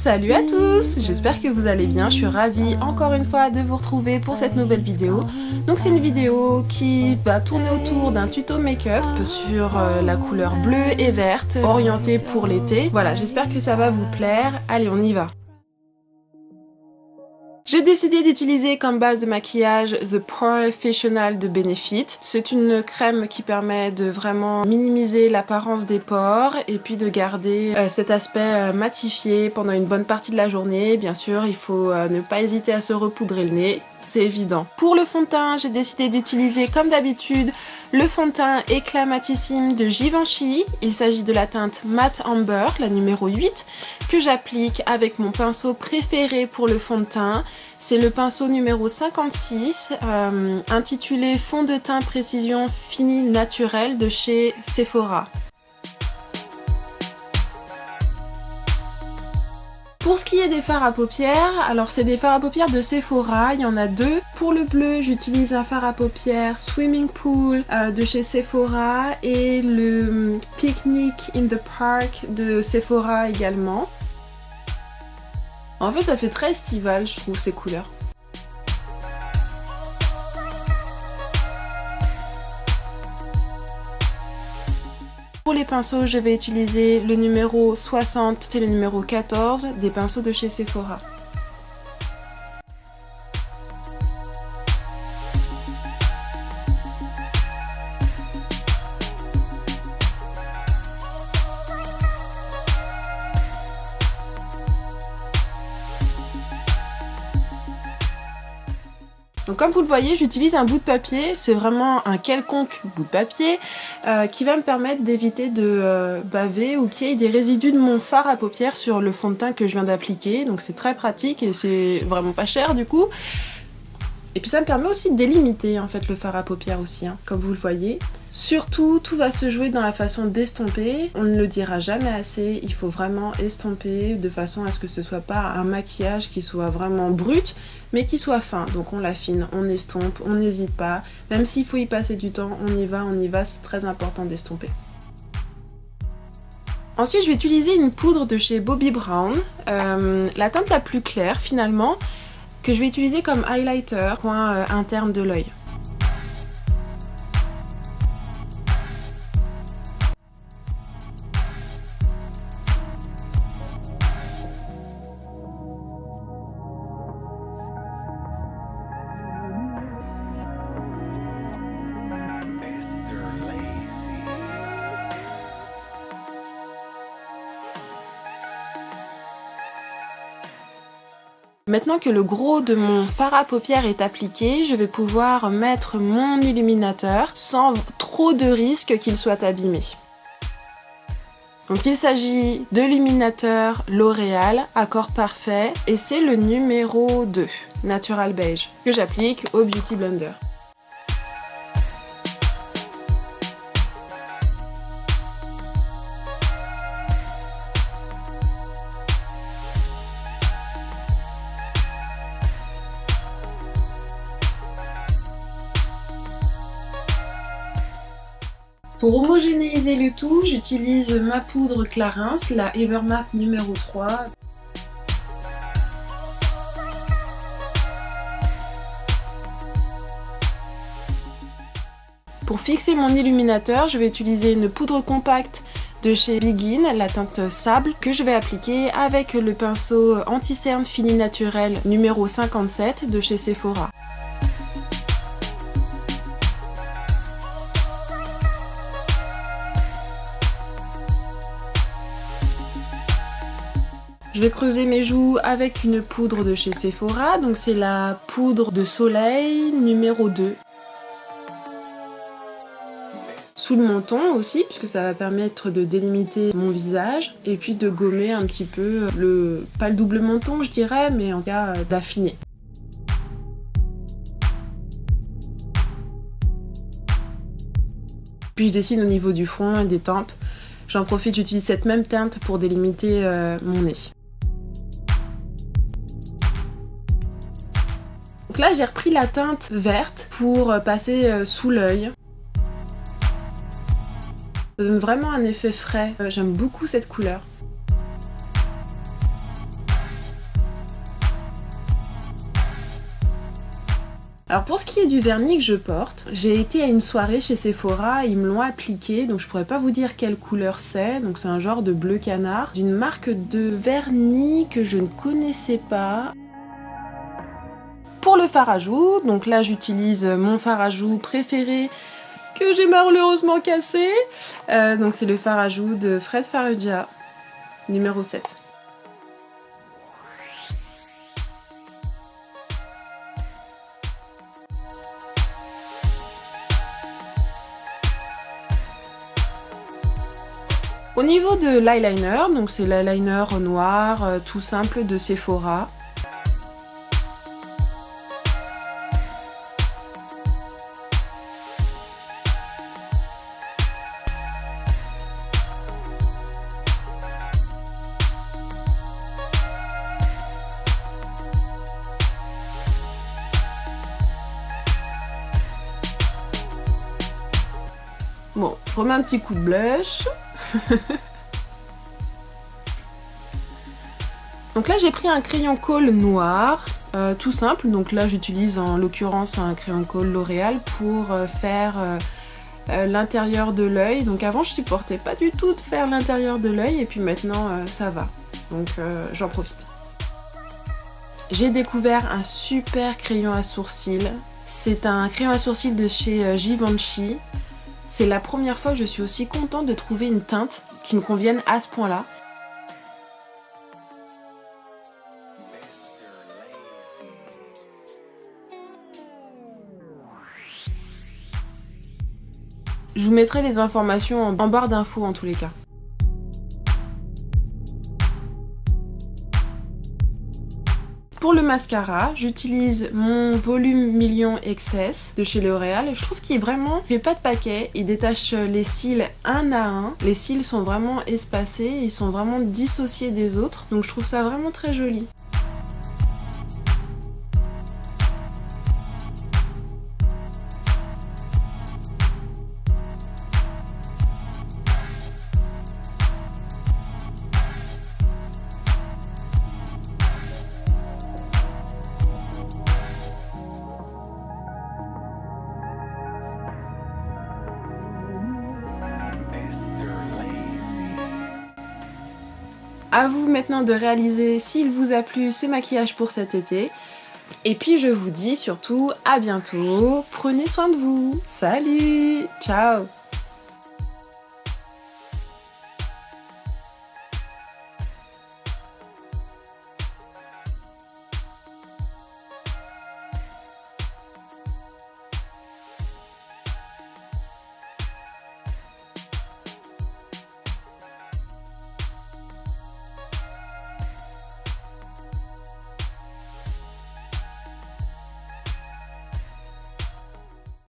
Salut à tous, j'espère que vous allez bien, je suis ravie encore une fois de vous retrouver pour cette nouvelle vidéo. Donc c'est une vidéo qui va tourner autour d'un tuto make-up sur la couleur bleue et verte, orientée pour l'été. Voilà, j'espère que ça va vous plaire, allez on y va. J'ai décidé d'utiliser comme base de maquillage The Porefessional de Benefit. C'est une crème qui permet de vraiment minimiser l'apparence des pores et puis de garder cet aspect matifié pendant une bonne partie de la journée. Bien sûr, il faut ne pas hésiter à se repoudrer le nez. C'est évident. Pour le fond de teint, j'ai décidé d'utiliser comme d'habitude le fond de teint éclat matissime de Givenchy. Il s'agit de la teinte Matte Amber, la numéro 8, que j'applique avec mon pinceau préféré pour le fond de teint. C'est le pinceau numéro 56, intitulé Fond de teint précision fini naturel de chez Sephora. Pour ce qui est des fards à paupières, alors c'est des fards à paupières de Sephora, il y en a deux. Pour le bleu, j'utilise un fard à paupières Swimming Pool de chez Sephora et le Picnic in the Park de Sephora également. En fait, ça fait très estival, je trouve, ces couleurs. Pour les pinceaux, je vais utiliser le numéro 60 et le numéro 14 des pinceaux de chez Sephora. Donc comme vous le voyez, j'utilise un bout de papier, c'est vraiment un quelconque bout de papier qui va me permettre d'éviter de baver ou qu'il y ait des résidus de mon fard à paupières sur le fond de teint que je viens d'appliquer. Donc c'est très pratique et c'est vraiment pas cher du coup. Et puis ça me permet aussi de délimiter en fait le fard à paupières aussi, hein, comme vous le voyez. Surtout, tout va se jouer dans la façon d'estomper. On ne le dira jamais assez, il faut vraiment estomper de façon à ce que ce soit pas un maquillage qui soit vraiment brut, mais qui soit fin. Donc on l'affine, on estompe, on n'hésite pas. Même s'il faut y passer du temps, on y va, c'est très important d'estomper. Ensuite, je vais utiliser une poudre de chez Bobbi Brown, la teinte la plus claire finalement, que je vais utiliser comme highlighter, coin interne de l'œil. Maintenant que le gros de mon fard à paupières est appliqué, je vais pouvoir mettre mon illuminateur sans trop de risque qu'il soit abîmé. Donc il s'agit de l'illuminateur L'Oréal Accord Parfait et c'est le numéro 2, Natural Beige, que j'applique au Beauty Blender. Pour homogénéiser le tout, j'utilise ma poudre Clarins, la Evermatte numéro 3. Pour fixer mon illuminateur, je vais utiliser une poudre compacte de chez Begin, la teinte sable, que je vais appliquer avec le pinceau anti-cerne fini naturel numéro 57 de chez Sephora. Je vais creuser mes joues avec une poudre de chez Sephora, donc c'est la poudre de soleil numéro 2. Sous le menton aussi, puisque ça va permettre de délimiter mon visage, et puis de gommer un petit peu pas le double menton je dirais, mais en tout cas d'affiner. Puis je dessine au niveau du front et des tempes. J'en profite, j'utilise cette même teinte pour délimiter mon nez. Donc là j'ai repris la teinte verte pour passer sous l'œil. Ça donne vraiment un effet frais, j'aime beaucoup cette couleur. Alors pour ce qui est du vernis que je porte, j'ai été à une soirée chez Sephora, ils me l'ont appliqué, donc je pourrais pas vous dire quelle couleur c'est, donc c'est un genre de bleu canard, d'une marque de vernis que je ne connaissais pas. Pour le fard à joues, donc là j'utilise mon fard à joues préféré que j'ai malheureusement cassé, donc c'est le fard à joues de Fred Farrugia, numéro 7. Au niveau de l'eyeliner, donc c'est l'eyeliner noir tout simple de Sephora. Bon, je remets un petit coup de blush. Donc là j'ai pris un crayon colle noir, tout simple, donc là j'utilise en l'occurrence un crayon colle L'Oréal pour faire l'intérieur de l'œil. Donc avant je supportais pas du tout de faire l'intérieur de l'œil et puis maintenant ça va, donc j'en profite. J'ai découvert un super crayon à sourcils, c'est un crayon à sourcils de chez Givenchy. C'est la première fois que je suis aussi contente de trouver une teinte qui me convienne à ce point-là. Je vous mettrai les informations en barre d'infos en tous les cas. Pour le mascara, j'utilise mon volume Million XS de chez L'Oréal. Je trouve qu'il est vraiment, il fait pas de paquet, il détache les cils un à un. Les cils sont vraiment espacés, ils sont vraiment dissociés des autres, donc je trouve ça vraiment très joli. À vous maintenant de réaliser s'il vous a plu ce maquillage pour cet été. Et puis je vous dis surtout à bientôt, prenez soin de vous. Salut, ciao.